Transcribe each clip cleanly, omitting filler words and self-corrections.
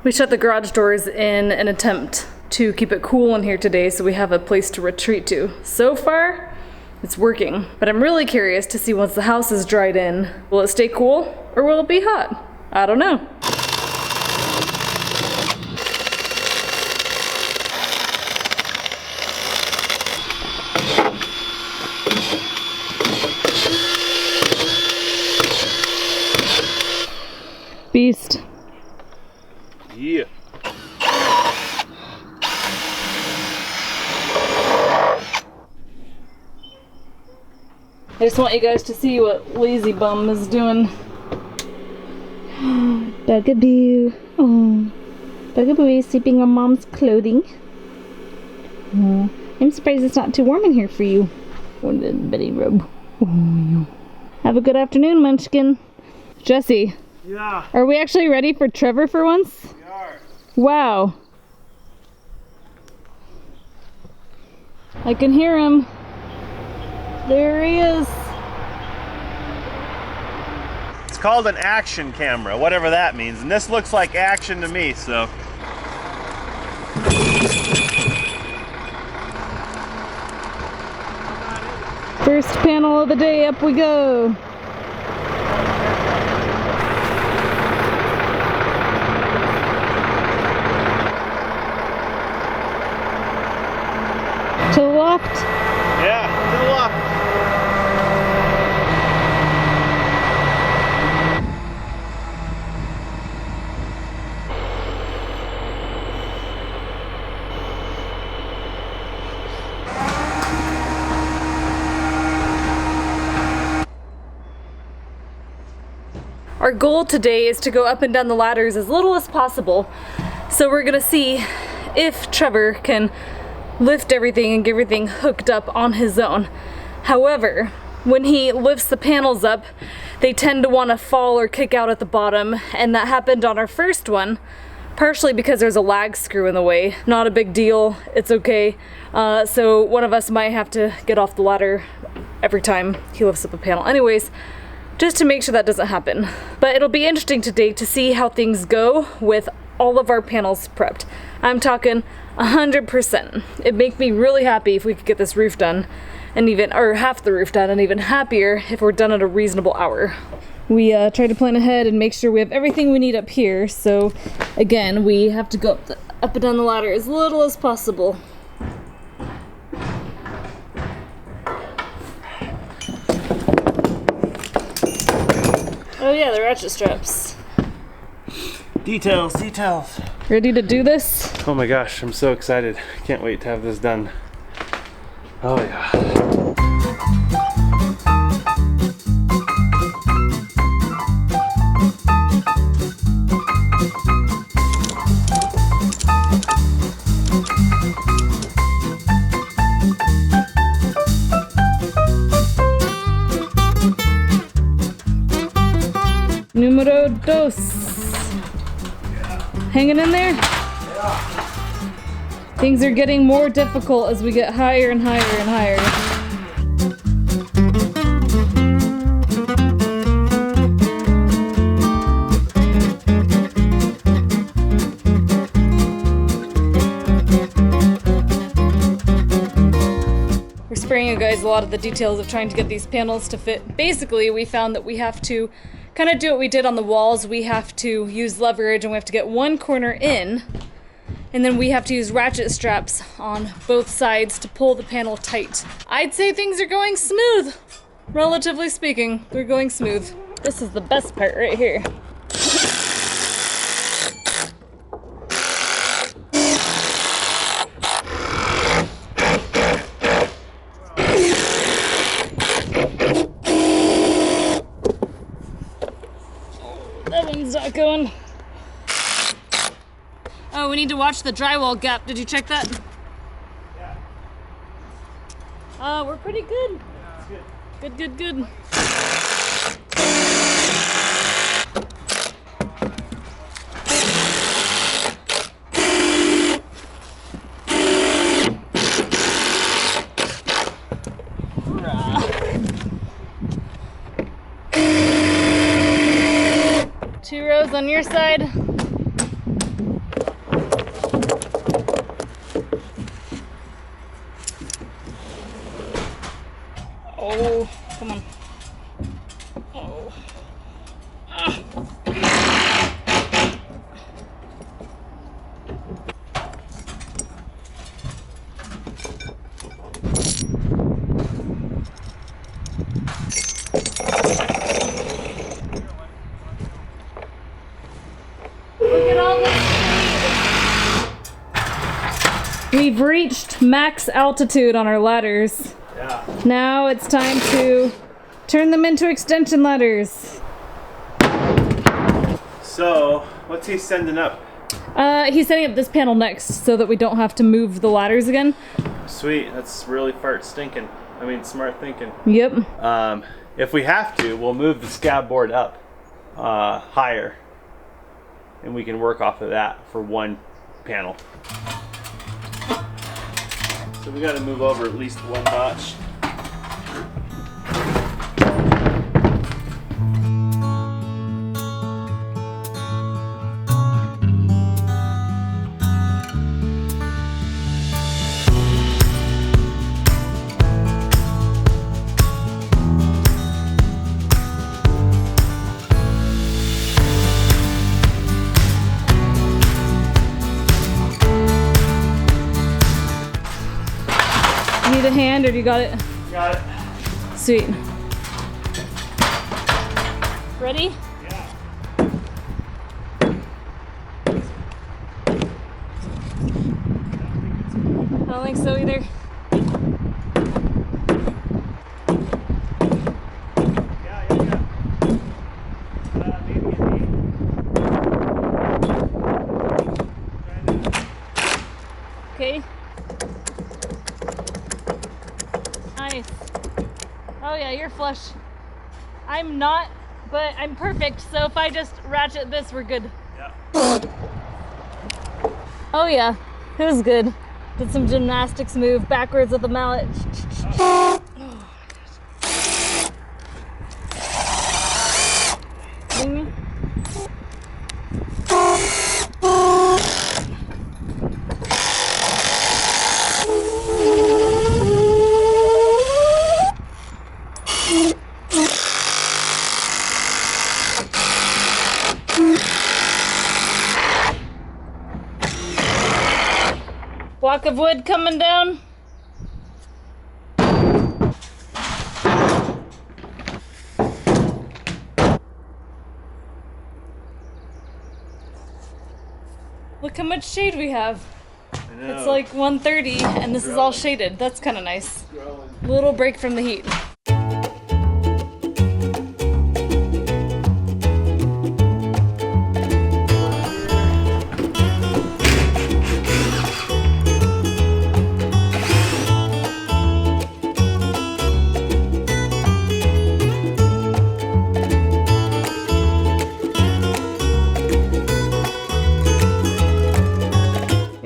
We shut the garage doors in an attempt to keep it cool in here today so we have a place to retreat to. So far, it's working, but I'm really curious to see once the house is dried in, will it stay cool or will it be hot? I don't know. Beast. Yeah. I just want you guys to see what Lazy Bum is doing. Bugaboo. Oh. Bugaboo is sleeping on Mom's clothing. Oh. I'm surprised it's not too warm in here for you. One little bitty rub. Oh. Have a good afternoon, Munchkin. Jesse. Yeah. Are we actually ready for Trevor for once? We are. Wow. I can hear him. There he is. It's called an action camera, whatever that means. And this looks like action to me, so. First panel of the day, up we go. To the left. Yeah, to the left. Our goal today is to go up and down the ladders as little as possible. So we're gonna see if Trevor can lift everything and get everything hooked up on his own. However, when he lifts the panels up, they tend to want to fall or kick out at the bottom, and that happened on our first one, partially because there's a lag screw in the way. Not a big deal, it's okay. So one of us might have to get off the ladder every time he lifts up a panel. Anyways, just to make sure that doesn't happen. But it'll be interesting today to see how things go with all of our panels prepped. I'm talking 100%. It'd make me really happy if we could get this roof done, and even, or half the roof done, and even happier if we're done at a reasonable hour. We tried to plan ahead and make sure we have everything we need up here, so again, we have to go up and down the ladder as little as possible. Oh yeah, the ratchet straps. Details, details. Ready to do this? Oh my gosh, I'm so excited. Can't wait to have this done. Oh yeah. Numero dos. Hanging in there? Yeah. Things are getting more difficult as we get higher and higher and higher. We're sparing you guys a lot of the details of trying to get these panels to fit. Basically, we found that we have to kind of do what we did on the walls. We have to use leverage and we have to get one corner in, and then we have to use ratchet straps on both sides to pull the panel tight. I'd say things are going smooth. Relatively speaking, they're going smooth. This is the best part right here. Not going. Oh, we need to watch the drywall gap. Did you check that? Yeah. We're pretty good. Yeah, good. Good, good, good. 2 rows on your side. Oh, come on. Oh. Ah. Look at all this speed. We've reached max altitude on our ladders. Yeah. Now it's time to turn them into extension ladders. So, what's he sending up? He's setting up this panel next so that we don't have to move the ladders again. Sweet, that's really smart thinking. Yep. If we have to, we'll move the scab board up higher, and we can work off of that for one panel. So we got to move over at least one notch. Need a hand or do you got it? Got it. Sweet. Ready? Yeah. I don't think so either. Yeah. Maybe an 8. Okay. Nice. Oh yeah, you're flush. I'm not, but I'm perfect. So if I just ratchet this, we're good. Yeah. Oh yeah, it was good. Did some gymnastics move backwards with the mallet. Oh my gosh. Block of wood coming down. Look how much shade we have. I know. It's like 1:30 and this is all shaded. That's kind of nice. Little break from the heat.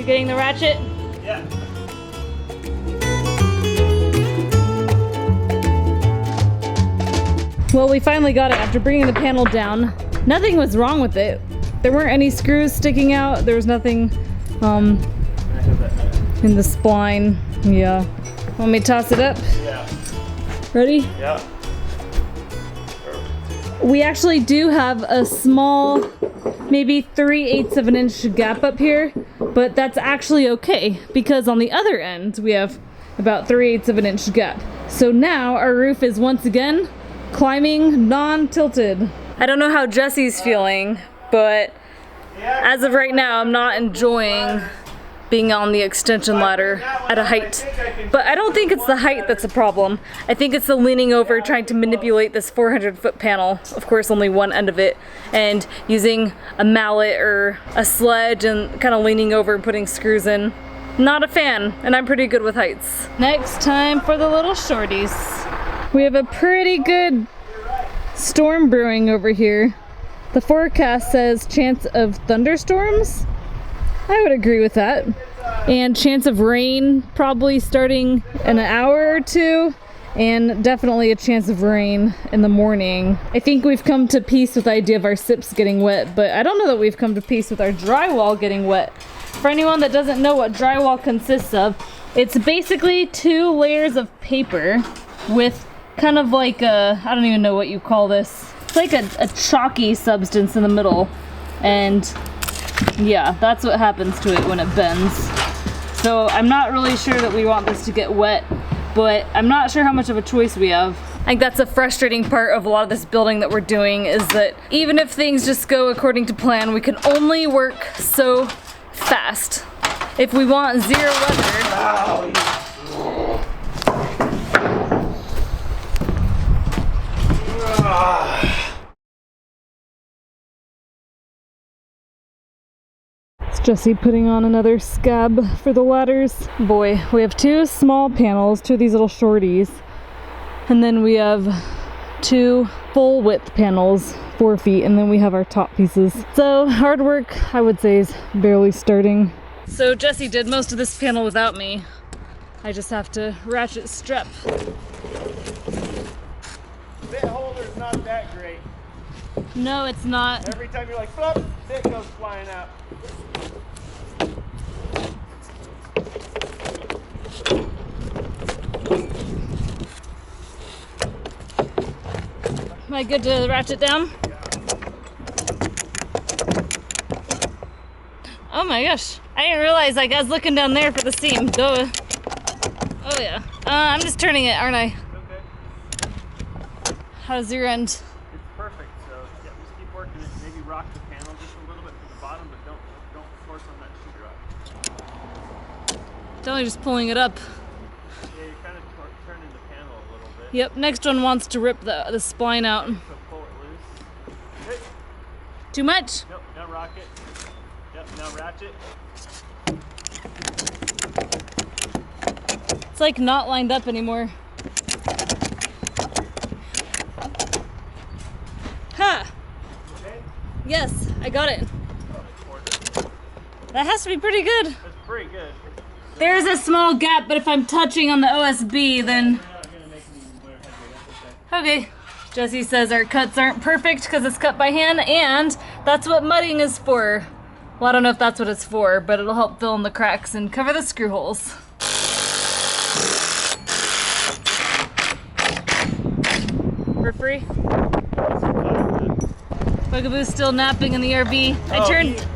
Getting the ratchet? Yeah. Well, we finally got it after bringing the panel down. Nothing was wrong with it. There weren't any screws sticking out. There was nothing in the spline. Yeah. Want me to toss it up? Yeah. Ready? Yeah. We actually do have a small, maybe 3/8 of an inch gap up here, but that's actually okay because on the other end we have about 3/8 of an inch gap. So now our roof is once again climbing non-tilted. I don't know how Jesse's feeling, but as of right now I'm not enjoying being on the extension ladder at a height. But I don't think it's the height that's a problem. I think it's the leaning over trying to manipulate this 400-foot panel, of course only one end of it, and using a mallet or a sledge and kind of leaning over and putting screws in. Not a fan, and I'm pretty good with heights. Next time for the little shorties. We have a pretty good storm brewing over here. The forecast says chance of thunderstorms. I would agree with that. And chance of rain probably starting in an hour or two, and definitely a chance of rain in the morning. I think we've come to peace with the idea of our SIPs getting wet, but I don't know that we've come to peace with our drywall getting wet. For anyone that doesn't know what drywall consists of, it's basically 2 layers of paper with kind of like a, I don't even know what you call this. It's like a chalky substance in the middle. And yeah, that's what happens to it when it bends. So I'm not really sure that we want this to get wet, but I'm not sure how much of a choice we have. I think that's a frustrating part of a lot of this building that we're doing, is that even if things just go according to plan, we can only work so fast. If we want zero weather, it's Jesse putting on another scab for the ladders. Boy, we have two small panels, two of these little shorties, and then we have two full width panels, 4 feet, and then we have our top pieces. So hard work, I would say, is barely starting. So Jesse did most of this panel without me. I just have to ratchet strap. Bit holder's not that great. No, it's not. Every time you're like, flop, bit goes flying out. Am I good to ratchet down? Oh my gosh. I didn't realize, like, I was looking down there for the seam. Duh. Oh yeah. I'm just turning it, aren't I? Okay. How's your end? It's perfect, so yeah, just keep working it. Maybe rock the panel just a little bit from the bottom, but don't force on that sheetrock. Definitely just pulling it up. Yeah, you're kind of turning the panel a little bit. Yep, next one wants to rip the spline out. So pull it loose. Hey. Too much? Nope, now rock it. Yep, now ratchet. It's like not lined up anymore. Ha! Okay. Yes, I got it. Oh, That has to be pretty good. that's pretty good. There's a small gap, but if I'm touching on the OSB, then... We're not gonna make any more headway, that's okay. Okay. Jesse says our cuts aren't perfect because it's cut by hand, and that's what mudding is for. Well, I don't know if that's what it's for, but it'll help fill in the cracks and cover the screw holes. We're free. Bugaboo's still napping in the RV.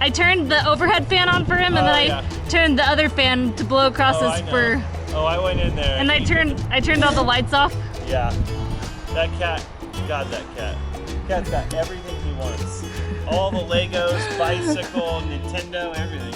I turned the overhead fan on for him, and then I turned the other fan to blow across his fur. Oh, I went in there. And I turned all the lights off. Yeah. That cat, God, that cat. Cat's got everything he wants. All the Legos, bicycle, Nintendo, everything.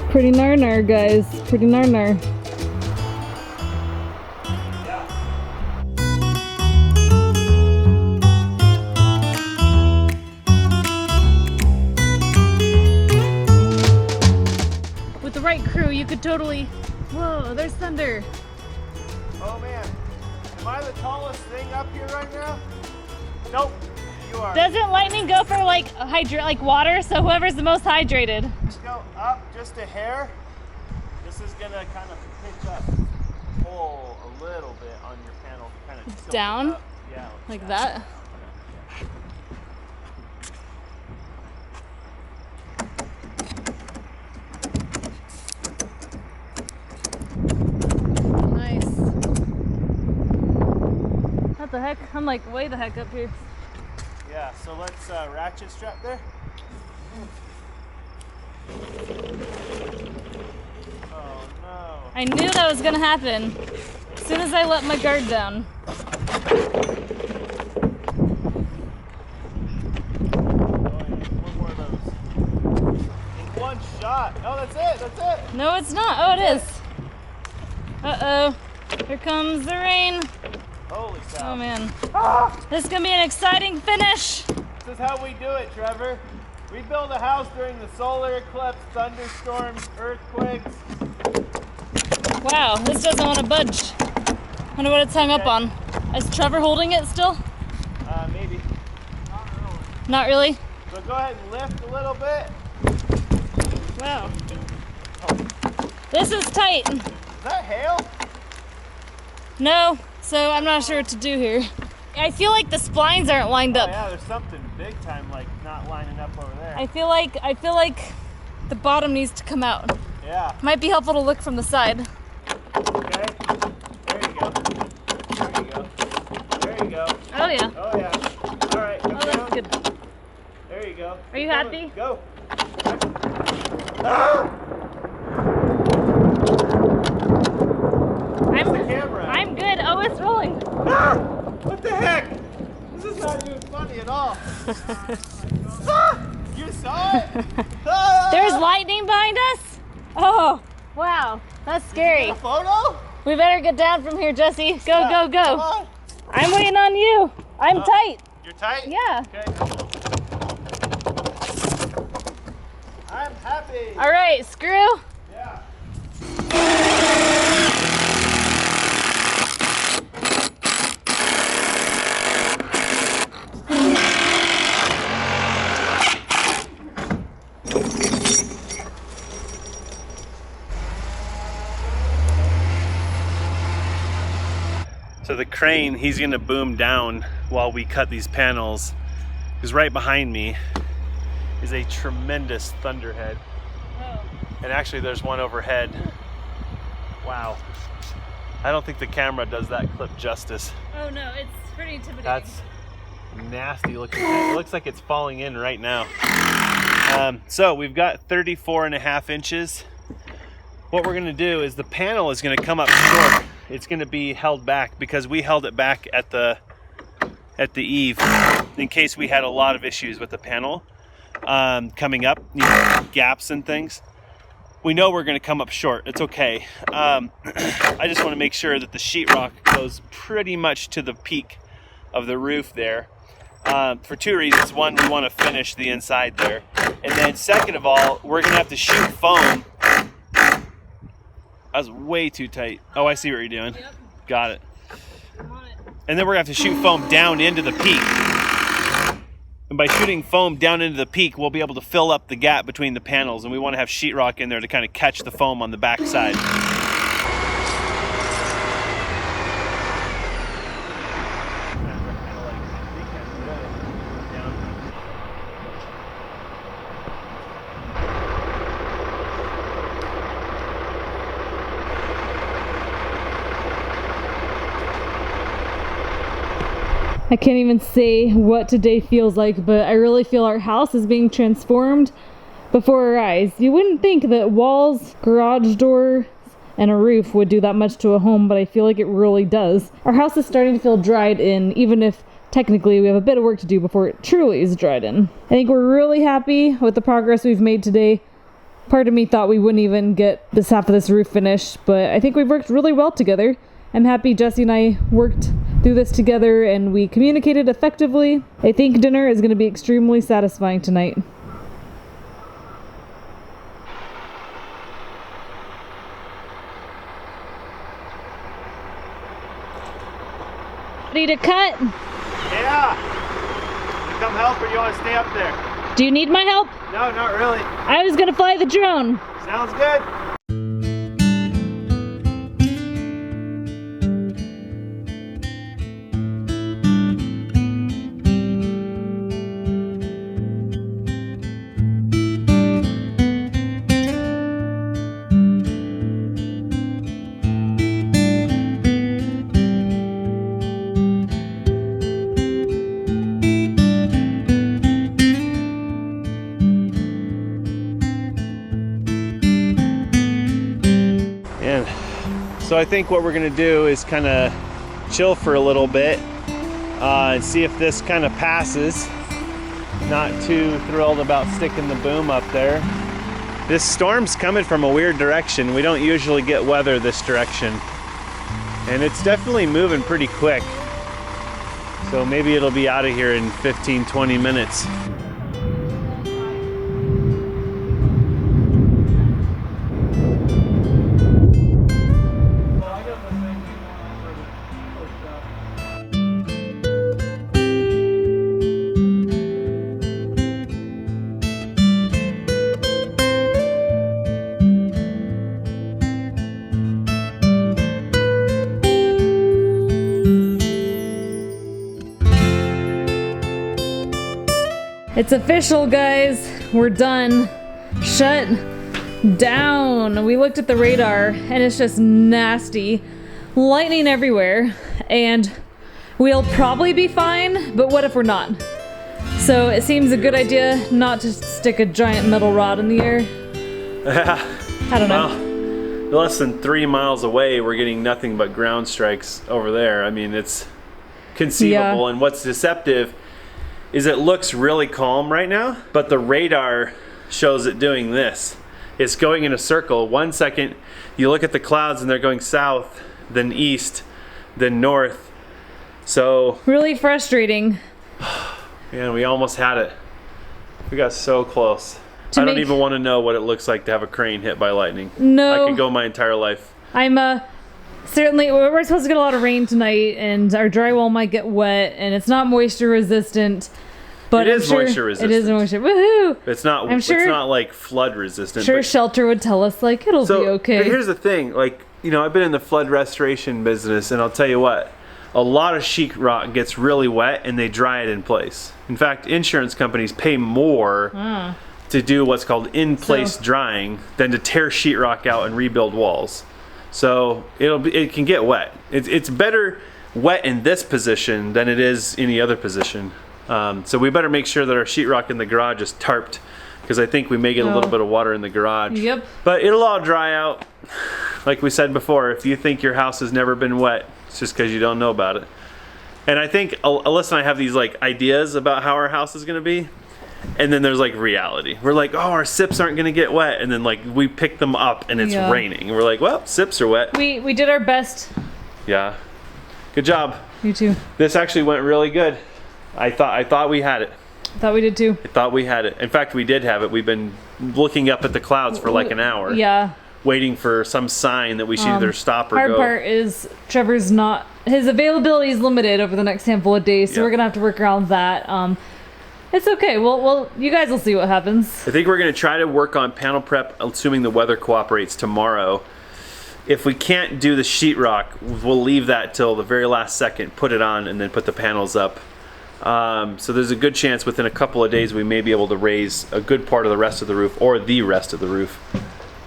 Pretty nar-nar, guys. Pretty nar-nar. With the right crew, you could totally... Whoa, there's thunder. Oh man, am I the tallest thing up here right now? Nope, you are. Doesn't lightning go for like water? So whoever's the most hydrated. Just go up just a hair. This is gonna kind of pitch up, pull a little bit on your panel to kind of tilt Down? it up. Yeah, Like that? Nice. What the heck? I'm like way the heck up here. Yeah, so let's ratchet strap there. Oh no. I knew that was gonna happen as soon as I let my guard down. Oh, yeah. One more of those. In one shot. Oh, that's it. That's it. No, it's not. Oh, it is. Uh-oh. Here comes the rain. Holy cow. Oh, man. This is gonna be an exciting finish. This is how we do it, Trevor. We build a house during the solar eclipse, thunderstorms, earthquakes. Wow, this doesn't want to budge. I wonder what it's hung up on. Is Trevor holding it still? Maybe. Not really. Not really? So go ahead and lift a little bit. Wow. This is tight. Is that hail? No, so I'm not sure what to do here. I feel like the splines aren't lined up. Yeah, there's something big time like not lining up over there. I feel like the bottom needs to come out. Yeah. Might be helpful to look from the side. Okay. There you go. There you go. There you go. Oh yeah. Oh yeah. All right. Come Oh, that's down. good. There you go. Are you happy? Go. Ah! I'm good. Oh, it's rolling. Ah! What the heck? This is not even funny at all. Ah! You saw it? Ah! There's lightning behind us. Oh, wow. That's scary. A photo? We better get down from here, Jesse. Go, Yeah, go, go. come on. I'm waiting on you. I'm tight. You're tight? Yeah. Okay. I'm happy. All right, screw. Yeah. So the crane, he's gonna boom down while we cut these panels, because right behind me is a tremendous thunderhead. Oh. And actually there's one overhead. Wow. I don't think the camera does that clip justice. Oh no, it's pretty intimidating. That's nasty looking. It looks like it's falling in right now. So we've got 34.5 inches. What we're gonna do is the panel is gonna come up short. It's gonna be held back because we held it back at the eave in case we had a lot of issues with the panel coming up, you know, gaps and things. We know we're gonna come up short. It's okay. I just wanna make sure that the sheetrock goes pretty much to the peak of the roof there. For two reasons. One, we wanna finish the inside there. And then second of all, we're gonna have to shoot foam. That was way too tight. Oh, I see what you're doing. Yep. Got it. I'm on it. And then we're gonna have to shoot foam down into the peak. And by shooting foam down into the peak, we'll be able to fill up the gap between the panels, and we want to have sheetrock in there to kind of catch the foam on the back side. I can't even say what today feels like, but I really feel our house is being transformed before our eyes. You wouldn't think that walls, garage doors, and a roof would do that much to a home, but I feel like it really does. Our house is starting to feel dried in, even if technically we have a bit of work to do before it truly is dried in. I think we're really happy with the progress we've made today. Part of me thought we wouldn't even get this half of this roof finished, but I think we've worked really well together. I'm happy Jesse and I worked through this together and we communicated effectively. I think dinner is going to be extremely satisfying tonight. Ready to cut? Yeah! You come help or you want to stay up there? Do you need my help? No, not really. I was going to fly the drone. Sounds good. So I think what we're gonna do is kind of chill for a little bit and see if this kind of passes. Not too thrilled about sticking the boom up there. This storm's coming from a weird direction. We don't usually get weather this direction. And it's definitely moving pretty quick. So maybe it'll be out of here in 15, 20 minutes. It's official, guys. We're done. Shut down. We looked at the radar and it's just nasty. Lightning everywhere, and we'll probably be fine, but what if we're not? So it seems a good idea not to stick a giant metal rod in the air. I don't know. Well, less than 3 miles away, we're getting nothing but ground strikes over there. I mean, it's conceivable, and what's deceptive is it looks really calm right now, but the radar shows it doing this. It's going in a circle. 1 second, you look at the clouds and they're going south, then east, then north. So really frustrating. Man, we almost had it. We got so close. I don't even want to know what it looks like to have a crane hit by lightning. No. I could go my entire life. I'm certainly, we're supposed to get a lot of rain tonight, and our drywall might get wet, and it's not moisture resistant. But it is moisture resistant. It is moisture. Woohoo! It's not. I'm sure, it's not like flood resistant. Sure, Shelter would tell us like it'll be okay. But here's the thing, like, you know, I've been in the flood restoration business, and I'll tell you what, a lot of sheetrock gets really wet and they dry it in place. In fact, insurance companies pay more to do what's called in-place drying than to tear sheetrock out and rebuild walls. So it can get wet. It's better wet in this position than it is any other position. So we better make sure that our sheetrock in the garage is tarped, because I think we may get a little bit of water in the garage. Yep. But it'll all dry out. Like we said before, if you think your house has never been wet, it's just because you don't know about it. And I think Alyssa and I have these like ideas about how our house is going to be, and then there's like reality. We're like, oh, our sips aren't going to get wet, and then like we pick them up and it's raining. And we're like, well, sips are wet. We did our best. Yeah. Good job. You too. This actually went really good. I thought we had it. I thought we did too. I thought we had it. In fact, we did have it. We've been looking up at the clouds for like an hour. Yeah. Waiting for some sign that we should either stop or hard go. Part is Trevor's not, his availability is limited over the next handful of days, so we're gonna have to work around that. It's okay. Well, you guys will see what happens. I think we're gonna try to work on panel prep, assuming the weather cooperates tomorrow. If we can't do the sheetrock, we'll leave that till the very last second, put it on, and then put the panels up. So there's a good chance within a couple of days we may be able to raise a good part of the rest of the roof, or the rest of the roof.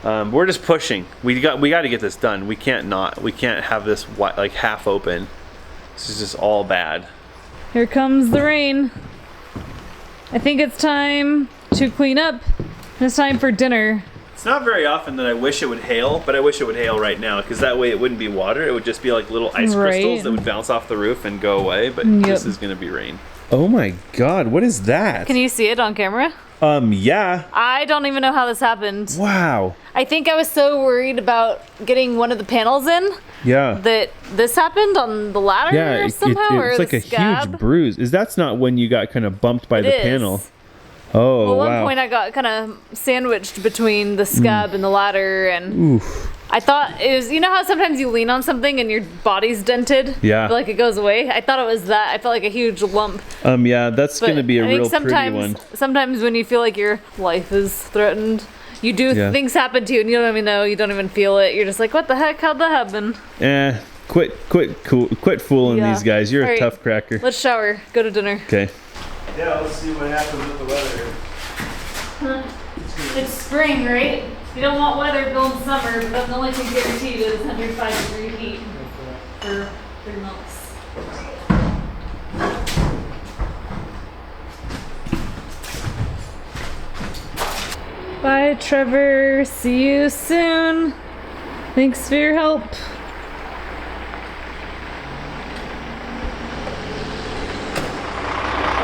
We're just pushing. We got to get this done. We can't have this like half open. This is just all bad. Here comes the rain. I think it's time to clean up. It's time for dinner. It's not very often that I wish it would hail, but I wish it would hail right now, because that way it wouldn't be water. It would just be like little ice crystals that would bounce off the roof and go away, but this is going to be rain. Oh my God, what is that? Can you see it on camera? Yeah. I don't even know how this happened. Wow. I think I was so worried about getting one of the panels in that this happened on the ladder somehow. It's like a huge bruise. That's not when you got kind of bumped by the panel. Oh, well, at one point I got kind of sandwiched between the scab and the ladder, and I thought it was, you know how sometimes you lean on something and your body's dented? Yeah. But like it goes away? I thought it was that. I felt like a huge lump. Yeah, that's going to be a real pretty one. Sometimes when you feel like your life is threatened, you do things happen to you and you don't even know, you don't even feel it. You're just like, what the heck? How'd that happen? Quit fooling these guys. You're a tough cracker. Let's shower. Go to dinner. Okay. Yeah, let's see what happens with the weather. It's spring, right? You don't want weather build summer, but that's the only thing guaranteed is 105-degree heat for 3 months. Bye, Trevor. See you soon. Thanks for your help.